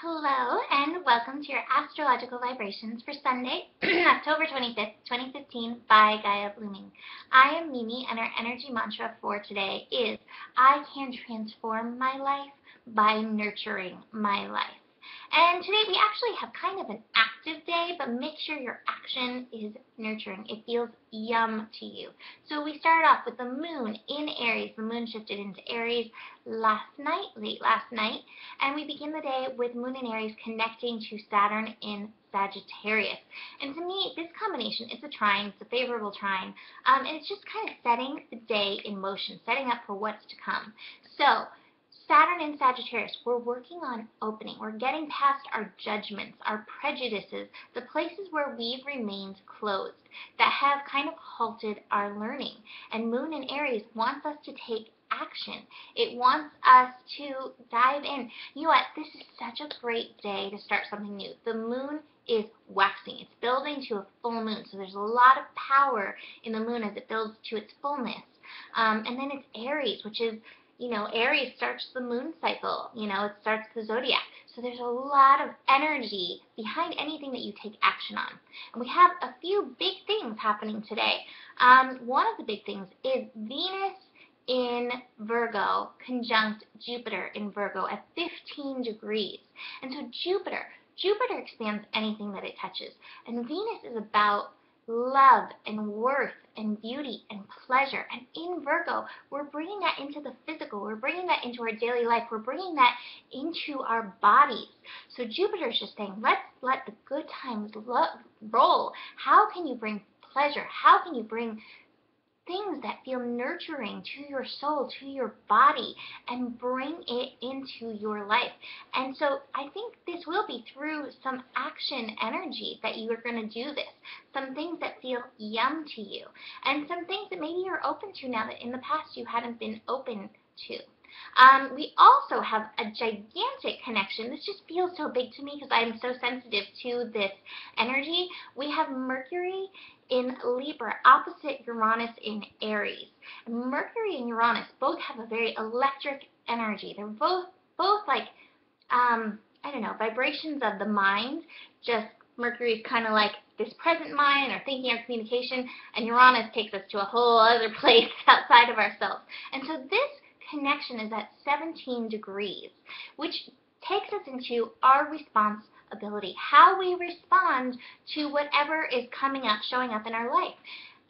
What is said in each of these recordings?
Hello, and welcome to your astrological vibrations for Sunday, October 25th, 2015 by Gaia Blooming. I am Mimi, and our energy mantra for today is, I can transform my life by nurturing my life. And today we actually have kind of an active day, but make sure your action is nurturing. It feels yum to you. So we start off with the moon in Aries. The moon shifted into Aries late last night, and we begin the day with moon in Aries connecting to Saturn in Sagittarius. And to me, this combination, it's a trine, it's a favorable trine, and it's just kind of setting the day in motion, setting up for what's to come. So Saturn in Sagittarius, we're working on opening. We're getting past our judgments, our prejudices, the places where we've remained closed, that have kind of halted our learning. And Moon in Aries wants us to take action. It wants us to dive in. You know what? This is such a great day to start something new. The moon is waxing. It's building to a full moon. So there's a lot of power in the moon as it builds to its fullness. And then it's Aries, which is, Aries starts the moon cycle, it starts the zodiac. So there's a lot of energy behind anything that you take action on. And we have a few big things happening today. One of the big things is Venus in Virgo conjunct Jupiter in Virgo at 15 degrees. And so Jupiter expands anything that it touches. And Venus is about love and worth and beauty and pleasure. And in Virgo, we're bringing that into the physical. We're bringing that into our daily life. We're bringing that into our bodies. So Jupiter is just saying, let's let the good times roll. How can you bring pleasure? How can you bring things that feel nurturing to your soul, to your body, and bring it into your life? And so I think this will be through some action energy that you are going to do this. Some things that feel yum to you, and some things that maybe you're open to now that in the past you hadn't been open to. We also have a gigantic connection. This just feels so big to me because I'm so sensitive to this energy. We have Mercury in Libra opposite Uranus in Aries. And Mercury and Uranus both have a very electric energy. They're both like, vibrations of the mind. Just Mercury is kind of like this present mind or thinking or communication, and Uranus takes us to a whole other place outside of ourselves. And so this connection is at 17 degrees, which takes us into our responsibility, how we respond to whatever is coming up, showing up in our life.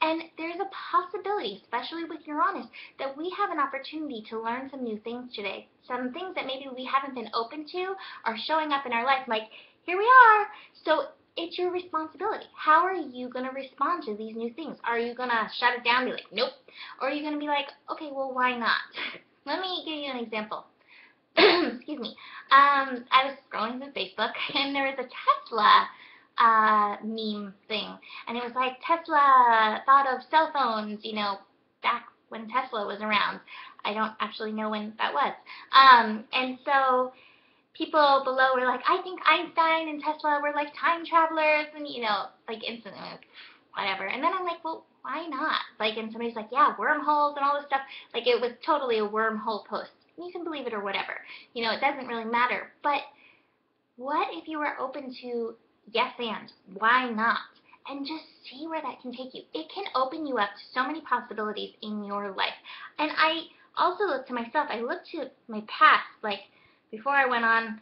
And there's a possibility, especially with Uranus, that we have an opportunity to learn some new things today. Some things that maybe we haven't been open to are showing up in our life, like, here we are. So it's your responsibility. How are you going to respond to these new things? Are you going to shut it down and be like, nope? Or are you going to be like, okay, well, why not? Let me give you an example. Excuse me. I was scrolling through Facebook, and there was a Tesla meme thing. And it was like, Tesla thought of cell phones, back when Tesla was around. I don't actually know when that was. And so people below were like, I think Einstein and Tesla were like time travelers, and, like instantly, whatever. And then I'm like, well, why not? Like, and somebody's like, yeah, wormholes and all this stuff. Like, it was totally a wormhole post. You can believe it or whatever. It doesn't really matter. But what if you were open to yes and, why not? And just see where that can take you. It can open you up to so many possibilities in your life. And I also look to myself. I look to my past, like, before I went on,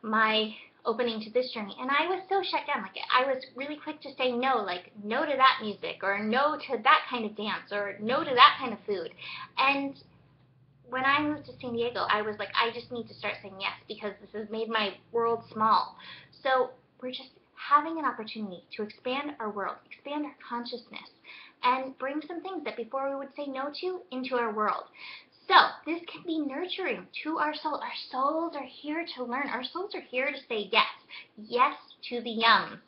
my opening to this journey, and I was so shut down. Like, I was really quick to say no, like no to that music, or no to that kind of dance, or no to that kind of food. And when I moved to San Diego, I was like, I just need to start saying yes, because this has made my world small. So we're just having an opportunity to expand our world, expand our consciousness, and bring some things that before we would say no to into our world. So this can be nurturing to our soul. Our souls are here to learn. Our souls are here to say yes. Yes to the yums.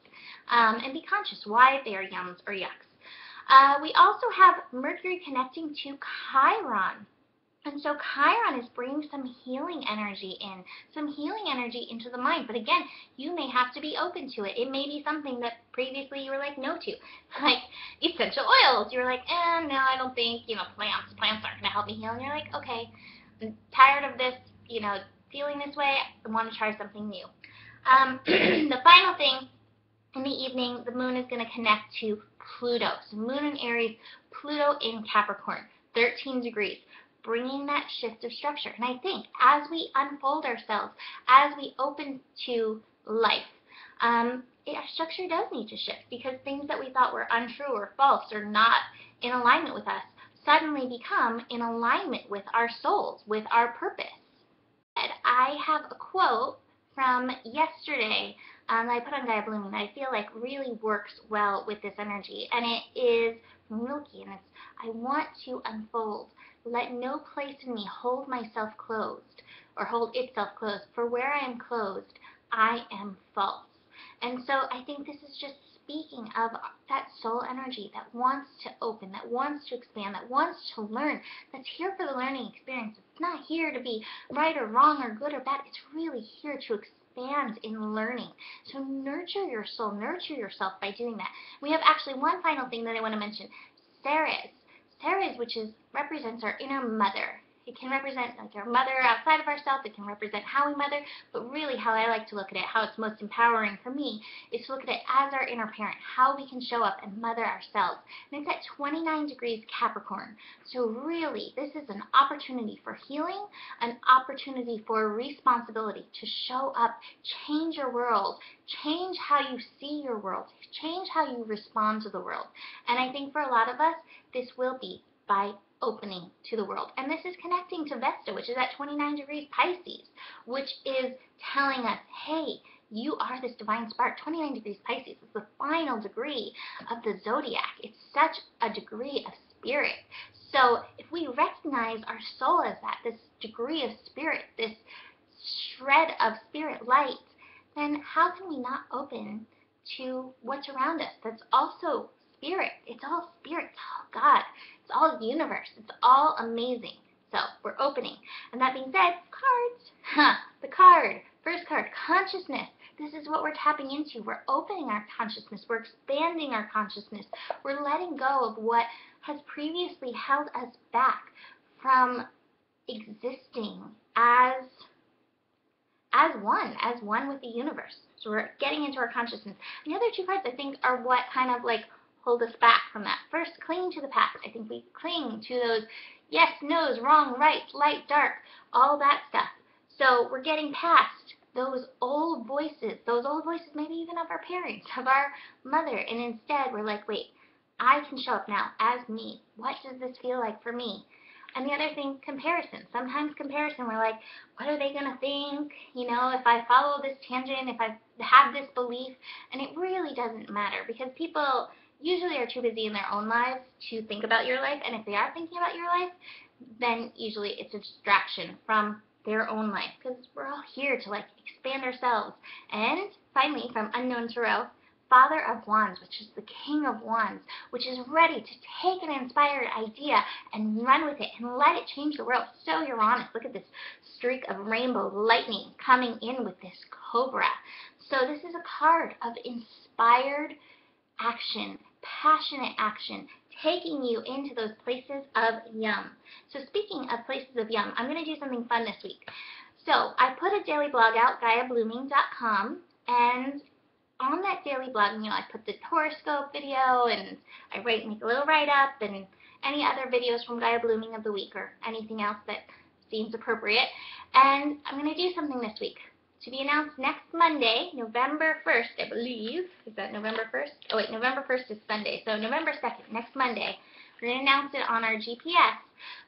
And be conscious why they are yums or yucks. We also have Mercury connecting to Chiron. And so Chiron is bringing some healing energy in, some healing energy into the mind. But again, you may have to be open to it. It may be something that previously you were like no to. Like essential oils. You were like, no, I don't think, plants aren't going to help me heal. And you're like, okay, I'm tired of this, feeling this way, I want to try something new. The final thing, in the evening, the moon is going to connect to Pluto. So moon in Aries, Pluto in Capricorn, 13 degrees, bringing that shift of structure. And I think as we unfold ourselves, as we open to life, our structure does need to shift, because things that we thought were untrue or false or not in alignment with us suddenly become in alignment with our souls, with our purpose. I have a quote from yesterday that I put on Gaia Blooming that I feel like really works well with this energy, and it is from Wilkie, and it's, I want to unfold. Let no place in me hold myself closed, or hold itself closed, for where I am closed, I am false. And so I think this is just speaking of that soul energy that wants to open, that wants to expand, that wants to learn, that's here for the learning experience. It's not here to be right or wrong or good or bad. It's really here to expand in learning. So nurture your soul, nurture yourself by doing that. We have actually one final thing that I want to mention. Ceres, which represents our inner mother. It can represent like our mother outside of ourselves. It can represent how we mother, but really how I like to look at it, how it's most empowering for me, is to look at it as our inner parent, how we can show up and mother ourselves. And it's at 29 degrees Capricorn. So really, this is an opportunity for healing, an opportunity for responsibility to show up, change your world, change how you see your world, change how you respond to the world. And I think for a lot of us, this will be by opening to the world. And this is connecting to Vesta, which is at 29 degrees Pisces, which is telling us, hey, you are this divine spark. 29 degrees Pisces is the final degree of the zodiac. It's such a degree of spirit. So if we recognize our soul as that, this degree of spirit, this shred of spirit light, then how can we not open to what's around us that's also spirit? It's all spirit. It's all God. It's all universe. It's all amazing. So we're opening. And that being said, cards. The card. First card, consciousness. This is what we're tapping into. We're opening our consciousness. We're expanding our consciousness. We're letting go of what has previously held us back from existing as one with the universe. So we're getting into our consciousness. And the other two cards, I think, are what kind of like hold us back from that. First, clinging to the past. I think we cling to those yes, no's, wrong, right, light, dark, all that stuff. So we're getting past those old voices maybe even of our parents, of our mother, and instead we're like, wait, I can show up now as me. What does this feel like for me? And the other thing, comparison. Sometimes comparison, we're like, what are they going to think? You know, if I follow this tangent, if I have this belief, and it really doesn't matter, because people usually are too busy in their own lives to think about your life, and if they are thinking about your life, then usually it's a distraction from their own life, because we're all here to like expand ourselves. And finally, from Unknown Tarot, Father of Wands, which is the King of Wands, which is ready to take an inspired idea and run with it and let it change the world. So Uranus, look at this streak of rainbow lightning coming in with this cobra. So this is a card of inspired action, passionate action, taking you into those places of yum. So speaking of places of yum, I'm going to do something fun this week. So I put a daily blog out, GaiaBlooming.com, and on that daily blog, you know, I put the horoscope video, and I make a little write-up, and any other videos from Gaia Blooming of the week, or anything else that seems appropriate. And I'm going to do something this week, to be announced next Monday, November 1st, I believe. Is that November 1st? Oh wait, November 1st is Sunday. So November 2nd, next Monday, we're going to announce it on our GPS.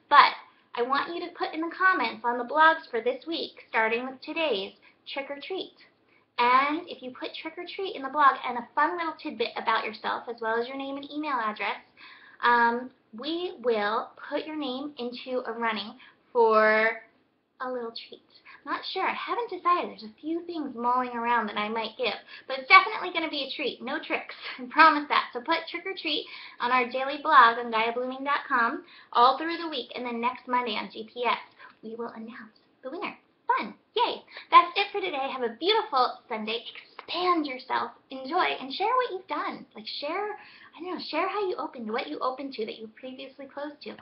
But I want you to put in the comments on the blogs for this week, starting with today's, trick or treat. And if you put trick or treat in the blog and a fun little tidbit about yourself, as well as your name and email address, we will put your name into a running for a little treat. I'm not sure. I haven't decided. There's a few things mulling around that I might give, but it's definitely going to be a treat. No tricks. I promise that. So put trick or treat on our daily blog on GaiaBlooming.com all through the week, and then next Monday on GPS, we will announce the winner. Fun. Yay. That's it for today. Have a beautiful Sunday. Expand yourself. Enjoy. And share what you've done. Like share, I don't know, share how you opened, what you opened to that you previously closed to.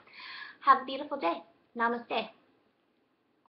Have a beautiful day. Namaste.